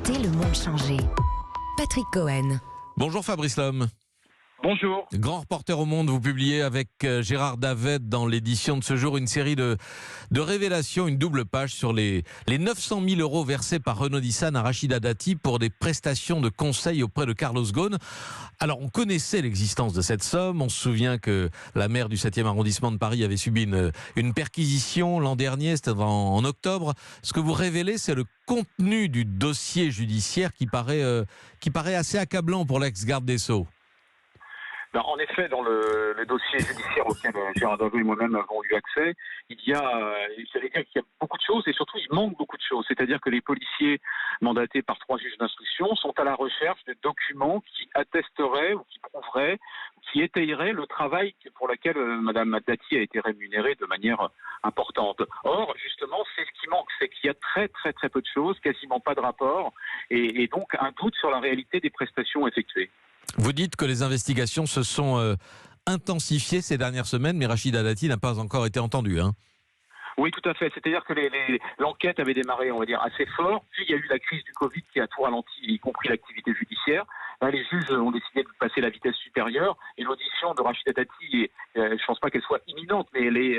Écoutez le monde changer. Patrick Cohen. Bonjour Fabrice Lhomme. Bonjour. Grand reporter au Monde, vous publiez avec Gérard Davet dans l'édition de ce jour une série de révélations, une double page sur les 900 000 euros versés par Renault-Nissan à Rachida Dati pour des prestations de conseil auprès de Carlos Ghosn. Alors on connaissait l'existence de cette somme, on se souvient que la maire du 7e arrondissement de Paris avait subi une perquisition l'an dernier, c'était en octobre. Ce que vous révélez, c'est le contenu du dossier judiciaire qui paraît assez accablant pour l'ex-garde des Sceaux. En effet, dans le dossier judiciaire auquel Gérard Davet et moi-même avons eu accès, il y a beaucoup de choses et surtout il manque beaucoup de choses. C'est-à-dire que les policiers mandatés par 3 juges d'instruction sont à la recherche de documents qui attesteraient ou qui prouveraient, qui étayeraient le travail pour lequel Madame Dati a été rémunérée de manière importante. Or, justement, c'est ce qui manque, c'est qu'il y a très très très peu de choses, quasiment pas de rapport et donc un doute sur la réalité des prestations effectuées. Vous dites que les investigations se sont intensifiées ces dernières semaines, mais Rachida Dati n'a pas encore été entendue. Oui, tout à fait. C'est-à-dire que l'enquête avait démarré, on va dire, assez fort. Puis il y a eu la crise du Covid qui a tout ralenti, y compris l'activité judiciaire. Là, les juges ont décidé de passer la vitesse supérieure et l'audition de Rachida Dati, je ne pense pas qu'elle soit imminente, mais elle est,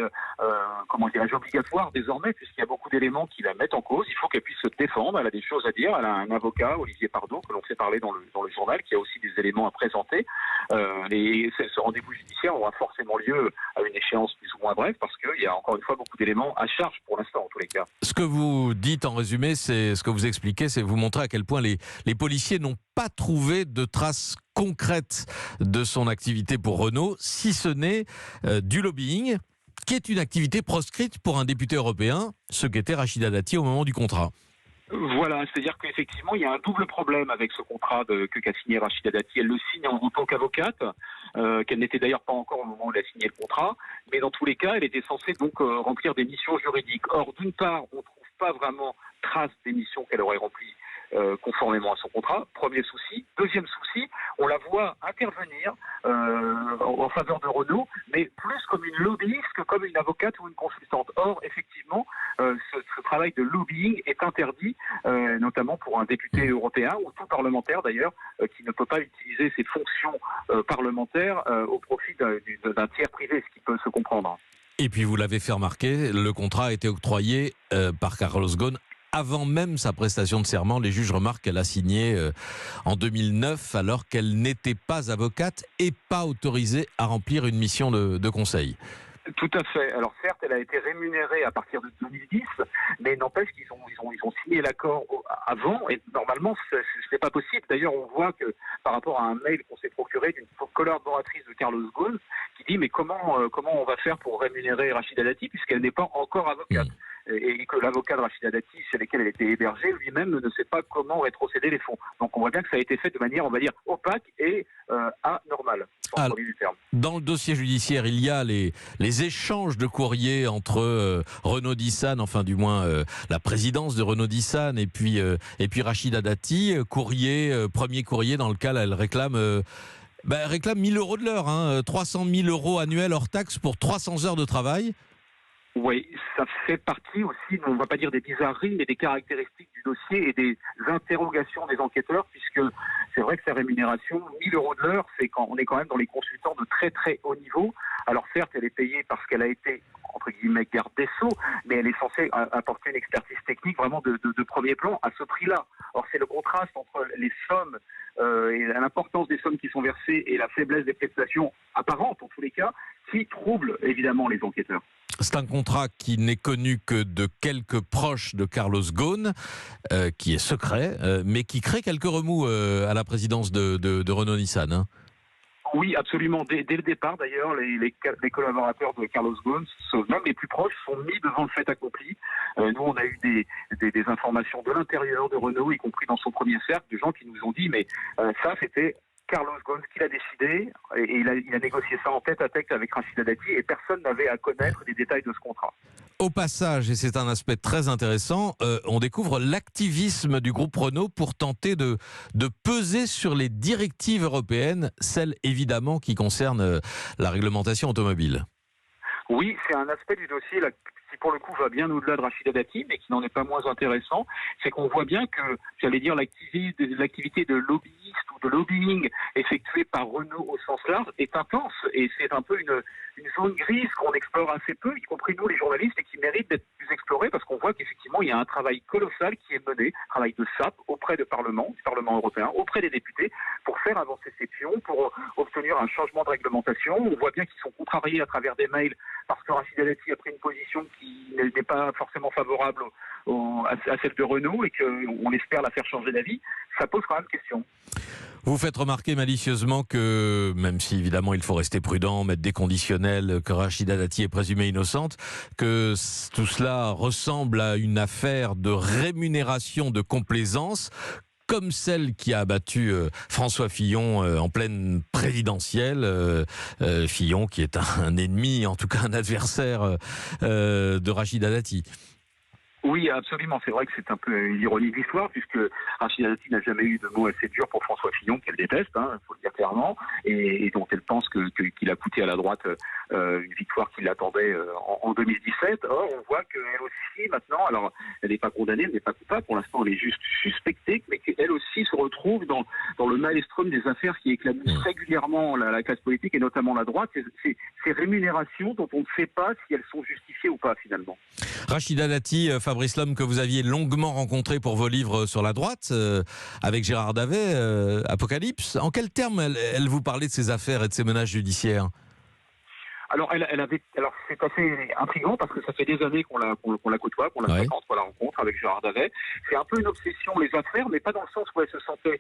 obligatoire désormais, puisqu'il y a beaucoup d'éléments qui la mettent en cause. Il faut qu'elle puisse se défendre. Elle a des choses à dire. Elle a un avocat, Olivier Pardo, que l'on fait parler dans le journal, qui a aussi des éléments à présenter. Ce rendez-vous judiciaire aura forcément lieu à une échéance plus ou moins brève, parce qu'il y a encore une fois beaucoup d'éléments à charge pour l'instant, en tous les cas. Ce que vous dites en résumé, c'est ce que vous expliquez, c'est vous montrer à quel point les policiers n'ont pas trouvé de traces concrètes de son activité pour Renault, si ce n'est du lobbying, qui est une activité proscrite pour un député européen, ce qu'était Rachida Dati au moment du contrat. Voilà, c'est-à-dire qu'effectivement, il y a un double problème avec ce contrat qu'a signé Rachida Dati. Elle le signe en tant qu'avocate, qu'elle n'était d'ailleurs pas encore au moment où elle a signé le contrat, mais dans tous les cas, elle était censée donc remplir des missions juridiques. Or, d'une part, on ne trouve pas vraiment trace des missions qu'elle aurait remplies conformément à son contrat. Premier souci. Deuxième souci, on la voit intervenir en faveur de Renault, mais plus comme une lobbyiste que comme une avocate ou une consultante. Or, effectivement, ce travail de lobbying est interdit, notamment pour un député européen ou tout parlementaire d'ailleurs, qui ne peut pas utiliser ses fonctions parlementaires au profit d'un tiers privé, ce qui peut se comprendre. Et puis vous l'avez fait remarquer, le contrat a été octroyé par Carlos Ghosn avant même sa prestation de serment. Les juges remarquent qu'elle a signé en 2009 alors qu'elle n'était pas avocate et pas autorisée à remplir une mission de conseil. Tout à fait. Alors certes, elle a été rémunérée à partir de 2010, mais n'empêche qu'ils ont signé l'accord avant, et normalement, ce n'est pas possible. D'ailleurs, on voit que par rapport à un mail qu'on s'est procuré d'une collaboratrice de Carlos Ghosn, qui dit mais comment on va faire pour rémunérer Rachida Dati puisqu'elle n'est pas encore avocate. Et que l'avocat de Rachida Dati, chez lequel elle était hébergée, lui-même ne sait pas comment rétrocéder les fonds. Donc on voit bien que ça a été fait de manière, on va dire, opaque et anormale. Alors, dans le dossier judiciaire, il y a les échanges de courriers entre Renault-Nissan, enfin du moins la présidence de Renault-Nissan et puis Rachida Dati. Premier courrier dans lequel elle réclame 1 000 euros de l'heure, 300 000 euros annuels hors taxes pour 300 heures de travail. Oui, ça fait partie aussi, on ne va pas dire des bizarreries, mais des caractéristiques du dossier et des interrogations des enquêteurs, puisque c'est vrai que sa rémunération, 1 000 euros de l'heure, on est quand même dans les consultants de très très haut niveau. Alors certes, elle est payée parce qu'elle a été, entre guillemets, garde des Sceaux, mais elle est censée apporter une expertise technique vraiment de premier plan à ce prix-là. Or, c'est le contraste entre les sommes et l'importance des sommes qui sont versées et la faiblesse des prestations apparentes, en tous les cas, qui trouble évidemment les enquêteurs. C'est un contrat qui n'est connu que de quelques proches de Carlos Ghosn, qui est secret, mais qui crée quelques remous à la présidence de Renault-Nissan. Oui, absolument. Dès le départ, d'ailleurs, les collaborateurs de Carlos Ghosn, même les plus proches, sont mis devant le fait accompli. Nous, on a eu des informations de l'intérieur de Renault, y compris dans son premier cercle, de gens qui nous ont dit, mais ça, c'était Carlos Ghosn qui l'a décidé, et il a négocié ça en tête à tête avec Rachida Dati, et personne n'avait à connaître les détails de ce contrat. Au passage, et c'est un aspect très intéressant, on découvre l'activisme du groupe Renault pour tenter de peser sur les directives européennes, celles évidemment qui concernent la réglementation automobile. Oui, c'est un aspect du dossier là, qui pour le coup va bien au-delà de Rachida Dati, mais qui n'en est pas moins intéressant, c'est qu'on voit bien que, j'allais dire, l'activité de lobbyiste ou de lobbying effectuée par Renault au sens large est intense, et c'est un peu une zone grise qu'on explore assez peu, y compris nous les journalistes, et qui mérite d'être plus explorée, parce qu'on voit qu'effectivement il y a un travail colossal qui est mené, un travail de sape auprès du Parlement européen, auprès des députés, pour faire avancer ces pions, pour obtenir un changement de réglementation. On voit bien qu'ils sont contrariés à travers des mails, parce que Rachida Dati a pris une position qui n'est pas forcément favorable à celle de Renault, et qu'on espère la faire changer d'avis. Ça pose quand même question. Vous faites remarquer malicieusement que, même si évidemment il faut rester prudent, mettre des conditionnels, que Rachida Dati est présumée innocente, que tout cela ressemble à une affaire de rémunération de complaisance, comme celle qui a abattu François Fillon en pleine présidentielle. Fillon qui est un ennemi, en tout cas un adversaire de Rachida Dati. Oui, absolument. C'est vrai que c'est un peu l'ironie de l'histoire, puisque Rachida Dati n'a jamais eu de mots assez durs pour François Fillon, qu'elle déteste, il faut le dire clairement, et dont elle pense qu'il a coûté à la droite une victoire qui l'attendait en 2017. Or, on voit qu'elle aussi, maintenant, alors, elle n'est pas condamnée, elle n'est pas coupable, pour l'instant, elle est juste suspectée, mais qu'elle aussi se retrouve dans le maelstrom des affaires qui éclaboussent régulièrement la classe politique, et notamment la droite, ces rémunérations dont on ne sait pas si elles sont justifiées ou pas, finalement. Rachida Dati, Fabrice Lhomme, que vous aviez longuement rencontré pour vos livres sur la droite, avec Gérard Davet, Apocalypse. En quels termes elle vous parlait de ces affaires et de ces menaces judiciaires ? Alors, c'est assez intriguant, parce que ça fait des années qu'on la côtoie, qu'on la fréquente, qu'on la rencontre avec Gérard Davet. C'est un peu une obsession, les affaires, mais pas dans le sens où elle se sentait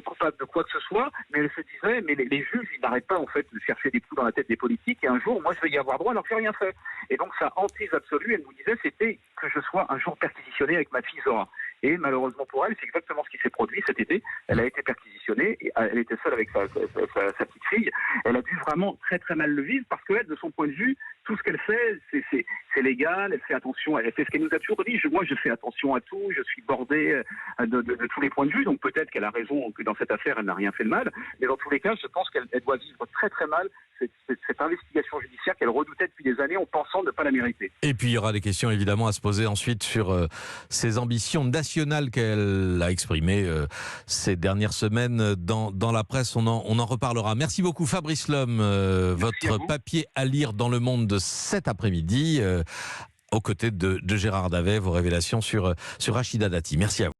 coupable de quoi que ce soit, mais elle se disait, mais les juges, ils n'arrêtent pas en fait de chercher des coups dans la tête des politiques, et un jour, moi, je vais y avoir droit alors que j'ai rien fait. Et donc, sa hantise absolue, elle nous disait, c'était que je sois un jour perquisitionné avec ma fille Zora. Et malheureusement pour elle, c'est exactement ce qui s'est produit cet été. Elle a été perquisitionnée, et elle était seule avec sa petite fille. Elle a dû vraiment très très mal le vivre, parce qu'elle, de son point de vue, tout ce qu'elle fait, c'est légal, elle fait attention, elle fait ce qu'elle nous a toujours dit. Moi, je fais attention à tout, je suis bordé de tous les points de vue, donc peut-être qu'elle a raison, que dans cette affaire, elle n'a rien fait de mal, mais dans tous les cas, je pense qu'elle doit vivre très très mal cette investigation judiciaire qu'elle redoutait depuis des années en pensant ne pas la mériter. Et puis il y aura des questions évidemment à se poser ensuite sur ses ambitions nationales qu'elle a exprimées ces dernières semaines dans la presse. On en reparlera. Merci beaucoup Fabrice Lhomme. Votre papier à lire dans Le Monde de cet après-midi, aux côtés de Gérard Davet, vos révélations sur Rachida Dati. Merci à vous.